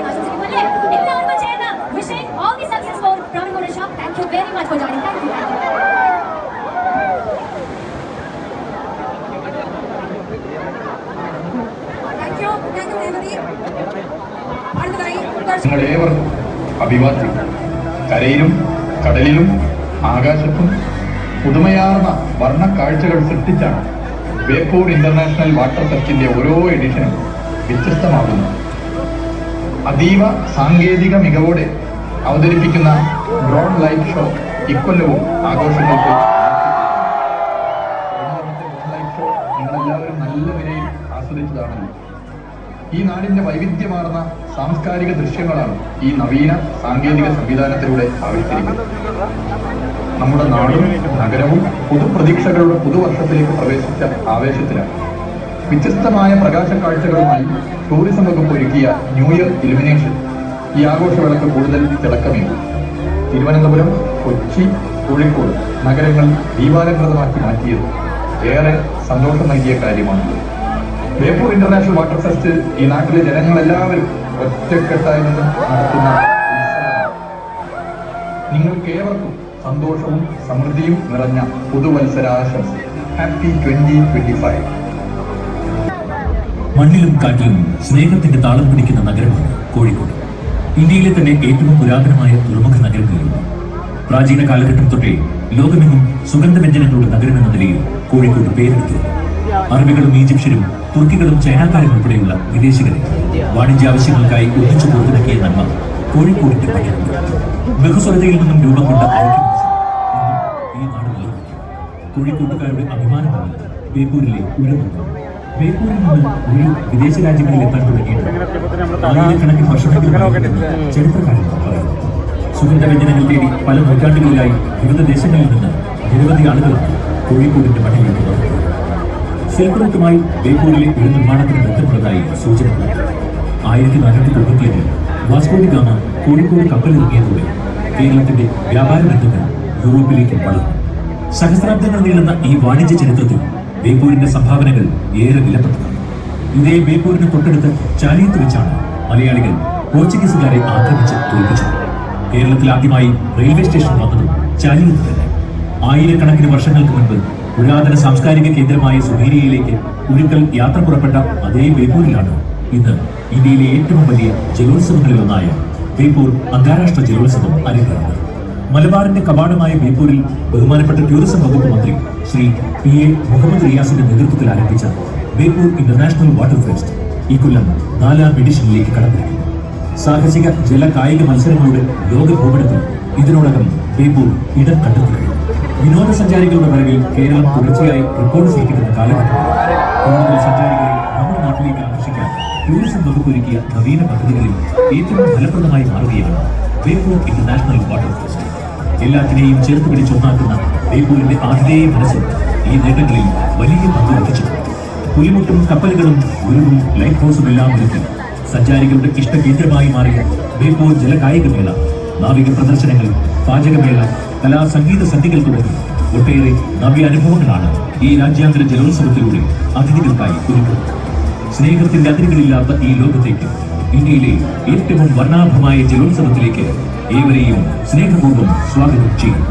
എന്ന് ആശംസിക്കുന്നു അല്ലേ? എല്ലാവർക്കും ചേർന്ന് wishing all the success for Pravin Shah. Thank you very much for joining. Thank you. നിങ്ങളേവർക്കും അഭിവാദ്യം. കരയിലും കടലിലും ആകാശത്തും പുതുമയാർന്ന വർണ്ണ കാഴ്ചകൾ സൃഷ്ടിച്ചാണ് ബേപ്പൂർ ഇന്റർനാഷണൽ വാട്ടർ ഫെസ്റ്റിന്റെ ഓരോ എഡിഷനും വ്യത്യസ്തമാകുന്നു. അതീവ സാങ്കേതിക മികവോടെ അവതരിപ്പിക്കുന്ന ഡ്രോൺ ലൈറ്റ് ഷോ ഇക്കൊല്ലവും ആഘോഷങ്ങൾക്ക് ലൈറ്റ് ഷോ നിങ്ങളെല്ലാവരും നല്ല നിലയിൽ ആസ്വദിച്ചതാണല്ലോ. ഈ നാടിന്റെ വൈവിധ്യമാർന്ന സാംസ്കാരിക ദൃശ്യങ്ങളാണ് ഈ നവീന സാങ്കേതിക സംവിധാനത്തിലൂടെ ആവിഷ്കരിക്കുന്നത്. നമ്മുടെ നാടും നഗരവും പുതുപ്രതീക്ഷകളുടെ പുതുവർഷത്തിലേക്ക് പ്രവേശിച്ച ആവേശത്തിലാണ്. വ്യത്യസ്തമായ പ്രകാശ കാഴ്ചകളുമായി ടൂറിസം വകുപ്പ് ഒരുക്കിയ ന്യൂ ഇയർ ഇലുമിനേഷൻ ഈ ആഘോഷവേളക്ക് കൂടുതൽ തിളക്കമേകും. തിരുവനന്തപുരം, കൊച്ചി, കോഴിക്കോട് നഗരങ്ങൾ ദീപാലംകൃതമാക്കി മാറ്റിയത് ഏറെ സന്തോഷം നൽകിയ കാര്യമാണ്. ബേപ്പൂർ ഇന്റർനാഷണൽ വാട്ടർ ഫെസ്റ്റ് ഈ നാട്ടിലെ ജനങ്ങളെല്ലാവരും ഒറ്റക്കെട്ടായി നിന്ന് നടത്തുന്ന ഉത്സവമാണ്. നിങ്ങൾക്കേവർക്കും സന്തോഷവും സമൃദ്ധിയും നിറഞ്ഞ പുതുവത്സരാശംസ. ഹാപ്പി 2025. മണ്ണിലും കാറ്റിലും സ്നേഹത്തിന്റെ താളം പിടിക്കുന്ന നഗരമാണ് കോഴിക്കോട്. ഇന്ത്യയിലെ തന്നെ ഏറ്റവും പുരാതനമായ തുറമുഖ നഗരങ്ങളിലൊന്ന്. പ്രാചീന കാലഘട്ടം തൊട്ടേ ലോകമെങ്ങും സുഗന്ധവ്യഞ്ജനങ്ങളുടെ നഗരമെന്ന നിലയിൽ കോഴിക്കോട് പേരെടുത്തു. അറബികളും ഈജിപ്ഷ്യരും തുർക്കികളും ചൈനക്കാരും ഉൾപ്പെടെയുള്ള വിദേശികളെ വാണിജ്യ ആവശ്യങ്ങൾക്കായി ഒന്നിച്ചു പുറത്തിറക്കിയ നന്മ കോഴിക്കോടിന്റെ പണിയുണ്ട്. ബഹുസ്വരതയിൽ നിന്നും രൂപം കൊണ്ട ഈ നാട് നിലനിൽക്കും. കോഴിക്കോട്ടുകാരുടെ അഭിമാനമാണ് ബേപ്പൂരിലെ ഉഴവുന്നത്. ബേപ്പൂരിൽ നിന്ന് ഒരു വിദേശ രാജ്യങ്ങളിൽ എത്താൻ തുടങ്ങിയിട്ട് ആയിരക്കണക്കിന് വർഷമെങ്കിലും ചരിത്രകാരന്മാർ പറയുന്നു. സുഗന്ധവ്യഞ്ജനങ്ങൾ തേടി പല നൂറ്റാണ്ടുകളിലായി വിവിധ ദേശങ്ങളിൽ നിന്ന് നിരവധി ആളുകളാണ് കോഴിക്കോടിന്റെ മണ്ണിലേക്ക് വന്നത്. സിൽക്ക് റൂട്ടുമായി ബേപ്പൂരിലെ ഒരു നിർമ്മാണത്തിന് ബന്ധപ്പെട്ടതായി സൂചനകൾ. 1497 വാസ്കോ ഡി ഗാമ കോഴിക്കോട് കപ്പലിറങ്ങിയതോടെ കേരളത്തിന്റെ വ്യാപാര ബന്ധങ്ങൾ യൂറോപ്പിലേക്ക് വളർന്നു. സഹസ്രാബ്ദങ്ങൾ നീളുന്ന ഈ വാണിജ്യ ചരിത്രത്തിൽ ബേപ്പൂരിന്റെ സംഭാവനകൾ ഏറെ വിലപ്പെട്ടതാണ്. ഇതേ ബേപ്പൂരിന് തൊട്ടടുത്ത് ചാലിയത്ത് വെച്ചാണ് മലയാളികൾ പോർച്ചുഗീസുകാരെ ആക്രമിച്ച് തോൽപ്പിച്ചത്. കേരളത്തിൽ ആദ്യമായി റെയിൽവേ സ്റ്റേഷൻ വന്നതും ചാലിയത്ത് തന്നെ. ആയിരക്കണക്കിന് വർഷങ്ങൾക്ക് മുൻപ് പുരാതന സാംസ്കാരിക കേന്ദ്രമായ സുമേരിയയിലേക്ക് ഒരിക്കൽ യാത്ര പുറപ്പെട്ട അതേ ബേപ്പൂരിലാണ് ഇന്ന് ഇന്ത്യയിലെ ഏറ്റവും വലിയ ജലോത്സവങ്ങളിലൊന്നായ ബേപ്പൂർ അന്താരാഷ്ട്ര ജലോത്സവം അരങ്ങേറുന്നത്. മലബാറിന്റെ കവാടമായ ബേപ്പൂരിൽ ബഹുമാനപ്പെട്ട ടൂറിസം വകുപ്പ് മന്ത്രി ശ്രീ PA മുഹമ്മദ് റിയാസിന്റെ നേതൃത്വത്തിൽ ആരംഭിച്ച ബേപ്പൂർ ഇന്റർനാഷണൽ വാട്ടർ ഫെസ്റ്റ് ഈ കൊല്ലം 4ാം എഡിഷനിലേക്ക് കടന്നിരിക്കുന്നു. സാഹസിക ജല കായിക മത്സരങ്ങളുടെ ലോക ഭൂപടത്തിൽ ഇതിനോടകം ബേപ്പൂർ ഇടം കണ്ടെത്തുകയാണ്. വിനോദസഞ്ചാരികളുടെ വരവിൽ കേരളം തുടർച്ചയായി റെക്കോർഡ് സൃഷ്ടിക്കുന്ന കാലഘട്ടത്തിൽ കൂടുതൽ സഞ്ചാരികളെ നമ്മുടെ നാട്ടിലേക്ക് ആകർഷിക്കാൻ ടൂറിസം വകുപ്പ് ഒരുക്കിയ നവീന പദ്ധതികളിൽ ഏറ്റവും ഫലപ്രദമായി മാറുകയാണ് ബേപ്പൂർ ഇന്റർനാഷണൽ വാട്ടർ ഫെസ്റ്റ്. എല്ലാത്തിനെയും ചേർത്ത് പിടിച്ചൊന്നാക്കുന്ന ബേപ്പൂരിന്റെ ആതിഥേയ മനസ്സും ഈ നേട്ടങ്ങളിൽ വലിയ പങ്ക് വഹിച്ചിട്ടുണ്ട്. പുലിമുട്ടും കപ്പലുകളും ഉരുവും ലൈറ്റ് ഹൗസും എല്ലാം ഒരുക്കി സഞ്ചാരികളുടെ ഇഷ്ടകേന്ദ്രമായി മാറിയ ബേപ്പൂർ ജലകായികമേള, നാവിക പ്രദർശനങ്ങൾ, പാചകമേള, കലാ സംഗീത സന്ധ്യകൾ തുടങ്ങി ഒട്ടേറെ നവ്യ അനുഭവങ്ങളാണ് ഈ രാജ്യാന്തര ജലോത്സവത്തിലൂടെ അതിഥികൾക്കായി ഒരുക്കുന്നത്. സ്നേഹത്തിന്റെ അതിരുകളില്ലാത്ത ഈ ലോകത്തേക്ക്, ഇന്ത്യയിലെ ഏറ്റവും വർണ്ണാഭമായ ജലോത്സവത്തിലേക്ക് ഏവരെയും സ്നേഹപൂർവ്വം സ്വാഗതം ചെയ്യുന്നു.